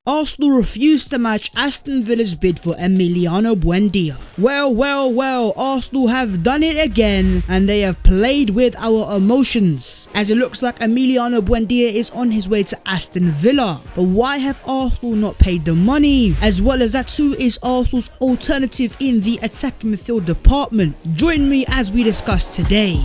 Arsenal refused to match Aston Villa's bid for Emiliano Buendia. Well, Arsenal have done it again and they have played with our emotions, as it looks like Emiliano Buendia is on his way to Aston Villa. But why have Arsenal not paid the money? As well as that, who is Arsenal's alternative in the attacking midfield department? Join me as we discuss today.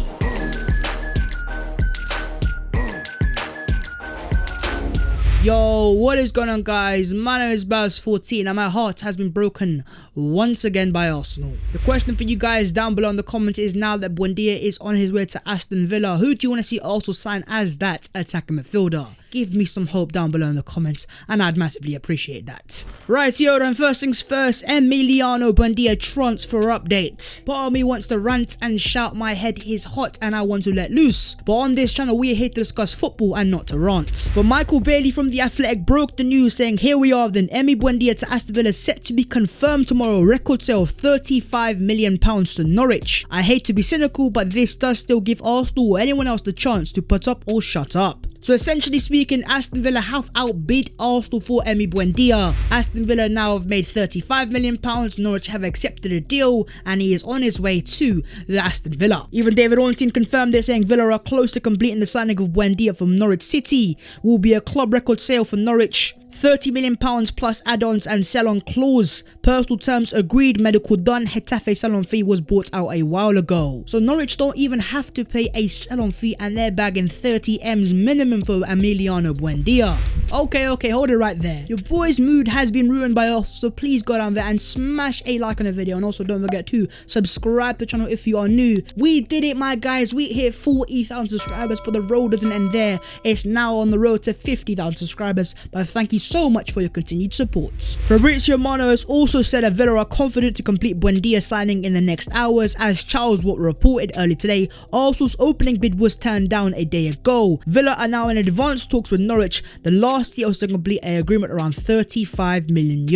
Yo, what is going on, guys? My name is Baz14 and my heart has been broken once again by Arsenal. The question for you guys down below in the comments is, now that Buendia is on his way to Aston Villa, who do you want to see Arsenal sign as that attacking midfielder? Give me some hope down below in the comments and I'd massively appreciate that. Right, yo, then first things first, Emiliano Buendia transfer update. Part of me wants to rant and shout, my head is hot and I want to let loose. But on this channel, we are here to discuss football and not to rant. But Michael Bailey from The Athletic broke the news saying, here we are then, Emi Buendia to Aston Villa set to be confirmed tomorrow. Record sale of £35 million to Norwich. I hate to be cynical, but this does still give Arsenal or anyone else the chance to put up or shut up. So essentially speaking, Aston Villa have outbid Arsenal for Emi Buendia. Aston Villa now have made £35 million, Norwich have accepted a deal and he is on his way to the Aston Villa. Even David Ornstein confirmed it, saying Villa are close to completing the signing of Buendia from Norwich City. Will be a club record sale for Norwich. £30 million plus add-ons and sell-on clause. Personal terms agreed, medical done. Getafe sell-on fee was bought out a while ago. So Norwich don't even have to pay a sell-on fee and they're bagging 30 M's minimum for Emiliano Buendia. Okay, hold it right there. Your boy's mood has been ruined by us, so please go down there and smash a like on the video, and also don't forget to subscribe to the channel if you are new. We did it, my guys. We hit 40,000 subscribers, but the road doesn't end there. It's now on the road to 50,000 subscribers, but thank you so much for your continued support. Fabrizio Romano has also said that Villa are confident to complete Buendia signing in the next hours. As Charles Watt reported earlier today, Arsenal's opening bid was turned down a day ago. Villa are now in advanced talks with Norwich. The last deal was to complete an agreement around €35 million.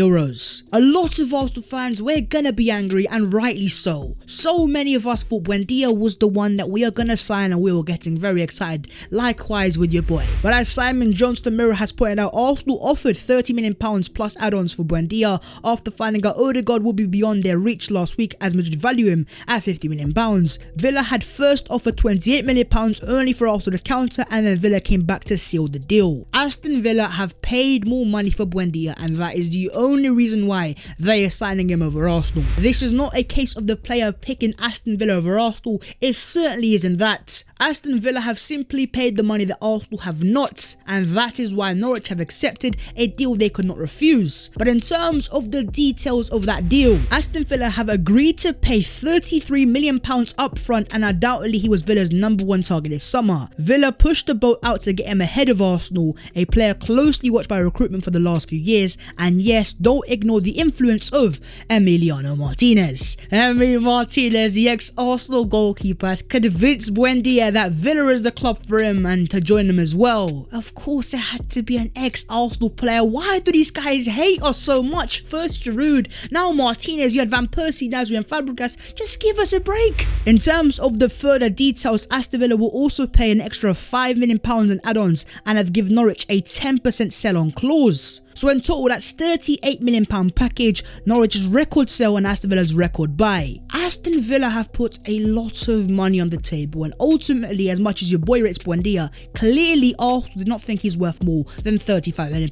A lot of Arsenal fans, we're gonna be angry, and rightly so. So many of us thought Buendia was the one that we are gonna sign and we were getting very excited. Likewise with your boy. But as Simon Jones the Mirror has pointed out, Arsenal offered £30 million plus add-ons for Buendia after finding out Odegaard will be beyond their reach last week, as Madrid value him at £50 million. Villa had first offered £28 million only for Arsenal to counter, and then Villa came back to seal the deal. Aston Villa have paid more money for Buendia, and that is the only reason why they are signing him over Arsenal. This is not a case of the player picking Aston Villa over Arsenal. It certainly isn't that. Aston Villa have simply paid the money that Arsenal have not, and that is why Norwich have accepted a deal they could not refuse. But in terms of the details of that deal, Aston Villa have agreed to pay £33 million up front, and undoubtedly he was Villa's #1 target this summer. Villa pushed the boat out to get him ahead of Arsenal, a player closely watched by recruitment for the last few years, and yes, don't ignore the influence of Emiliano Martinez. Emi Martinez, the ex-Arsenal goalkeeper, has convinced Buendia that Villa is the club for him and to join them as well. Of course it had to be an ex-Arsenal player. Why do these guys hate us so much? First Giroud, now Martinez, you had Van Persie, Nasri and Fabregas. Just give us a break. In terms of the further details, Aston Villa will also pay an extra £5 million in add-ons and have given Norwich a 10% sell-on clause. So in total, that's £38 million package, Norwich's record sale and Aston Villa's record buy. Aston Villa have put a lot of money on the table, and ultimately, as much as your boy rates Buendia, clearly Arsenal did not think he's worth more than £35 million,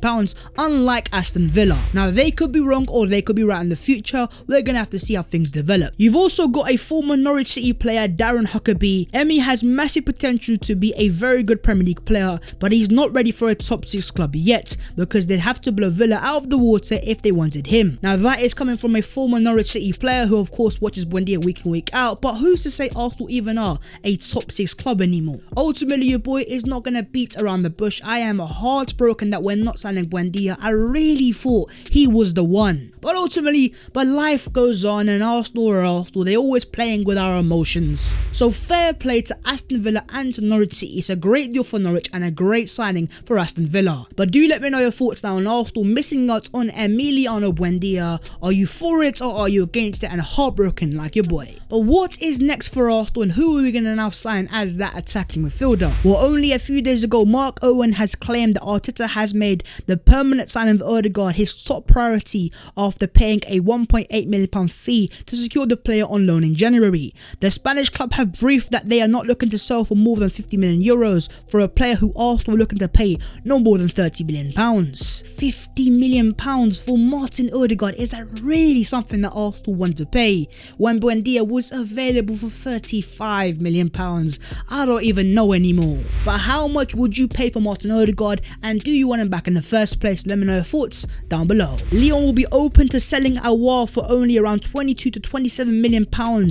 unlike Aston Villa. Now, they could be wrong or they could be right in the future. We're going to have to see how things develop. You've also got a former Norwich City player, Darren Huckabee. Emi has massive potential to be a very good Premier League player, but he's not ready for a top 6 club yet, because they'd have to blow Villa out of the water if they wanted him. Now, that is coming from a former Norwich City player who of course watches Buendia week in week out, but who's to say Arsenal even are a top 6 club anymore? Ultimately, your boy is not going to beat around the bush. I am heartbroken that we're not signing Buendia. I really thought he was the one. But ultimately, life goes on, and Arsenal are Arsenal. They're always playing with our emotions. So fair play to Aston Villa and to Norwich City. It's a great deal for Norwich and a great signing for Aston Villa. But do let me know your thoughts now on Arsenal Arsenal missing out on Emiliano Buendia? Are you for it or are you against it and heartbroken like your boy? But what is next for Arsenal and who are we going to now sign as that attacking midfielder? Well, only a few days ago, Mark Owen has claimed that Arteta has made the permanent signing of Odegaard his top priority after paying a £1.8 million fee to secure the player on loan in January. The Spanish club have briefed that they are not looking to sell for more than €50 million for a player who Arsenal were looking to pay no more than £30 million. £50 million for Martin Odegaard, is that really something that Arsenal want to pay when Buendia was available for £35 million? I don't even know anymore. But how much would you pay for Martin Odegaard, and do you want him back in the first place? Let me know your thoughts down below. Lyon will be open to selling Aouar for only around £22 to £27 million.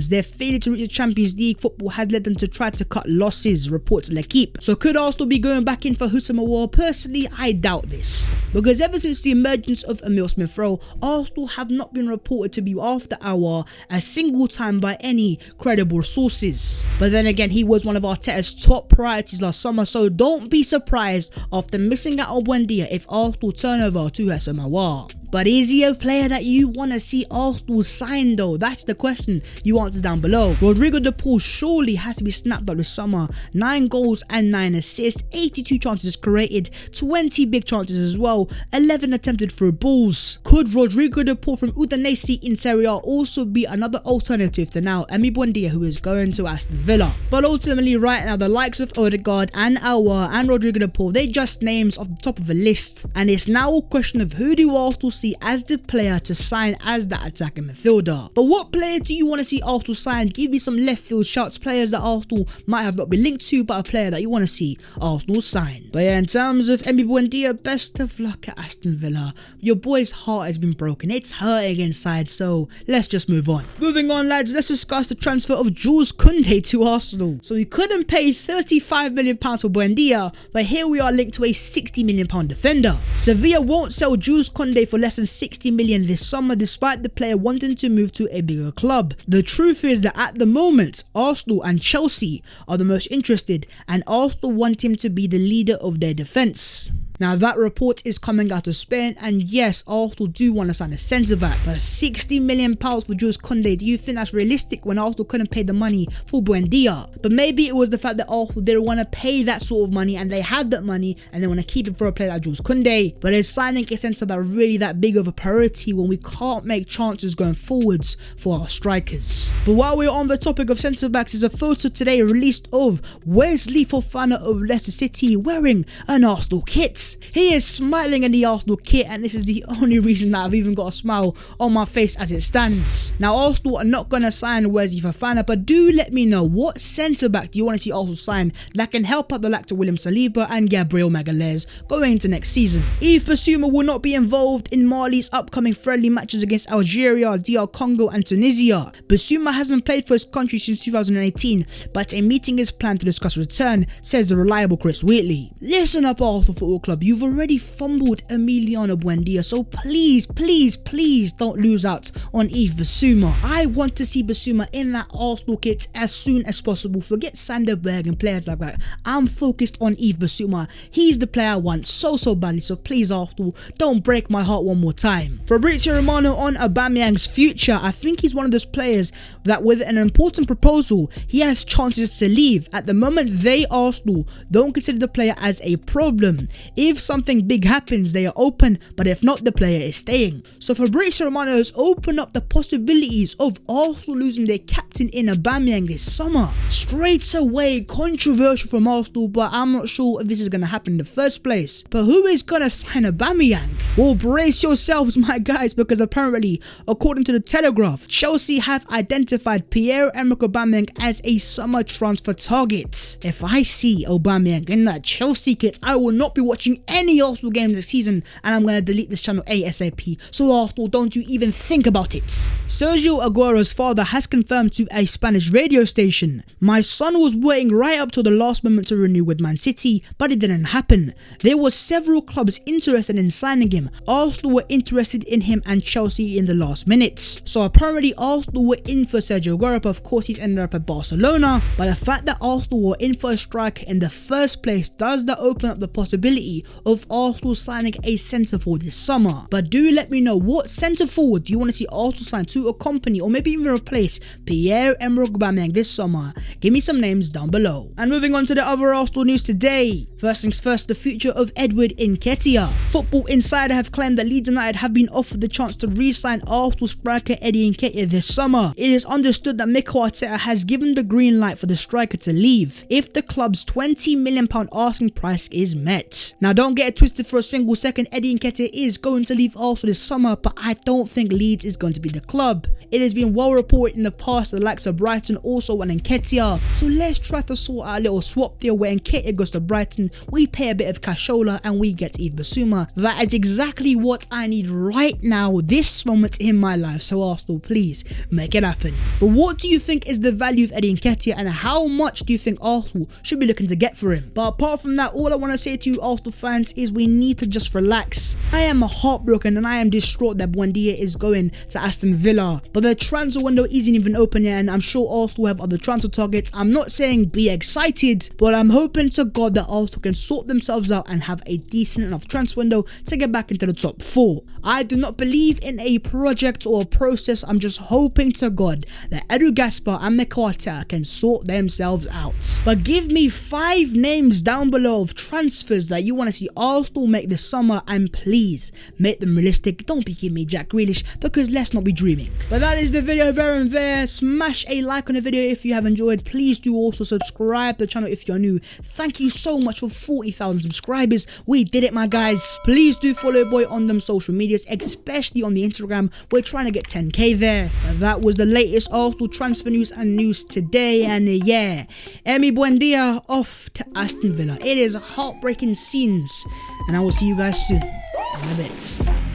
Their failure to reach the Champions League football has led them to try to cut losses, reports L'Equipe. So could Arsenal be going back in for Houssem Aouar? Personally, I doubt this, because ever since the emergence of Emile Smith-Rowe, Arsenal have not been reported to be after Aouar a single time by any credible sources. But then again, he was one of Arteta's top priorities last summer, so don't be surprised after missing out on Buendia if Arsenal turn over to Houssem Aouar. But is he a player that you want to see Arsenal sign though? That's the question you answer down below. Rodrigo de Paul surely has to be snapped up this summer. 9 goals and 9 assists, 82 chances created, 20 big chances as well, 11 attempted through balls. Could Rodrigo de Paul from Udinese in Serie A also be another alternative to now Emi Buendia, who is going to Aston Villa? But ultimately right now, the likes of Odegaard and Aouar and Rodrigo de Paul, they're just names off the top of a list, and it's now a question of who do Arsenal see as the player to sign as that attacking midfielder. But what player do you want to see Arsenal sign? Give me some left field shouts, players that Arsenal might have not been linked to, but a player that you want to see Arsenal sign. But yeah, in terms of Emi Buendia, best of luck at Aston Villa. Your boy's heart has been broken, it's hurting inside, so let's just move on. Moving on lads, let's discuss the transfer of Jules Koundé to Arsenal. So we couldn't pay £35 million for Buendia, but here we are linked to a £60 million defender. Sevilla won't sell Jules Koundé for less than £60 million this summer, despite the player wanting to move to a bigger club. The truth is that at the moment, Arsenal and Chelsea are the most interested, and Arsenal want him to be the leader of their defence. Now that report is coming out of Spain, and yes, Arsenal do want to sign a centre-back, but £60 million for Jules Koundé, do you think that's realistic when Arsenal couldn't pay the money for Buendia? But maybe it was the fact that Arsenal didn't want to pay that sort of money and they had that money and they want to keep it for a player like Jules Koundé. But is signing a centre-back really that big of a priority when we can't make chances going forwards for our strikers? But while we're on the topic of centre-backs, is a photo today released of Wesley Fofana of Leicester City wearing an Arsenal kit. He is smiling in the Arsenal kit, and this is the only reason that I've even got a smile on my face as it stands. Now Arsenal are not going to sign Wesley Fofana, but do let me know what centre-back do you want to see Arsenal sign that can help out the likes of William Saliba and Gabriel Magalhaes going into next season. Yves Bissouma will not be involved in Mali's upcoming friendly matches against Algeria, DR Congo and Tunisia. Bissouma hasn't played for his country since 2018, but a meeting is planned to discuss return, says the reliable Chris Wheatley. Listen up Arsenal Football Club, you've already fumbled Emiliano Buendia, so please don't lose out on Yves Bissouma. I want to see Bissouma in that Arsenal kit as soon as possible. Forget Sanderberg and players like that. I'm focused on Yves Bissouma. He's the player I want so badly, so please Arsenal, don't break my heart one more time. Fabrizio Romano on Aubameyang's future. I think he's one of those players that with an important proposal, he has chances to leave. At the moment, they, Arsenal, don't consider the player as a problem. If something big happens, they are open, but if not, the player is staying. So Fabrizio Romano has opened up the possibilities of Arsenal losing their captain in Aubameyang this summer. Straight away, controversial from Arsenal, but I'm not sure if this is going to happen in the first place. But who is going to sign Aubameyang? Well, brace yourselves, my guys, because apparently, according to the Telegraph, Chelsea have identified Pierre-Emerick Aubameyang as a summer transfer target. If I see Aubameyang in that Chelsea kit, I will not be watching any Arsenal game this season, and I'm going to delete this channel ASAP. So Arsenal, don't you even think about it. Sergio Aguero's father has confirmed to a Spanish radio station, "My son was waiting right up till the last moment to renew with Man City, but it didn't happen. There were several clubs interested in signing him, him. Arsenal were interested in him and Chelsea in the last minutes. So apparently Arsenal were in for Sergio Aguero, but of course he's ended up at Barcelona. But the fact that Arsenal were in for a striker in the first place, does that open up the possibility of Arsenal signing a centre forward this summer? But do let me know, what centre forward do you want to see Arsenal sign to accompany or maybe even replace Pierre-Emerick Aubameyang this summer? Give me some names down below. And moving on to the other Arsenal news today. First things first, the future of Edward Nketiah. Football Insider have claimed that Leeds United have been offered the chance to re-sign Arsenal striker Eddie Nketiah this summer. It is understood that Mikel Arteta has given the green light for the striker to leave if the club's £20 million asking price is met. Now don't get it twisted for a single second, Eddie Nketiah is going to leave Arsenal this summer, but I don't think Leeds is going to be the club. It has been well reported in the past that the likes of Brighton also want Nketiah, so let's try to sort out a little swap deal where Nketiah goes to Brighton, we pay a bit of cashola and we get Yves Bissouma. That is exactly what I need right now, this moment in my life, so Arsenal, please make it happen. But what do you think is the value of Eddie Nketiah and how much do you think Arsenal should be looking to get for him? But apart from that, all I want to say to you Arsenal fans is we need to just relax. I am heartbroken and I am distraught that Buendia is going to Aston Villa, but the transfer window isn't even open yet and I'm sure Arsenal have other transfer targets. I'm not saying be excited, but I'm hoping to God that Arsenal can sort themselves out and have a decent enough transfer window to get back into the top 4. I do not believe in a project or a process. I'm just hoping to God that Edu Gaspar and Mikel Arteta can sort themselves out. But give me 5 names down below of transfers that you want to see Arsenal make this summer, and please make them realistic. Don't be giving me Jack Grealish, because let's not be dreaming. But that is the video there and there. Smash a like on the video if you have enjoyed. Please do also subscribe to the channel if you're new. Thank you so much for 40,000 subscribers. We did it, my guys. Please do follow your boy on them social medias, especially on the Instagram. We're trying to get 10k there. But that was the latest Arsenal transfer news and news today, and yeah, Emi Buendia off to Aston Villa. It is heartbreaking scenes, and I will see you guys soon in a bit.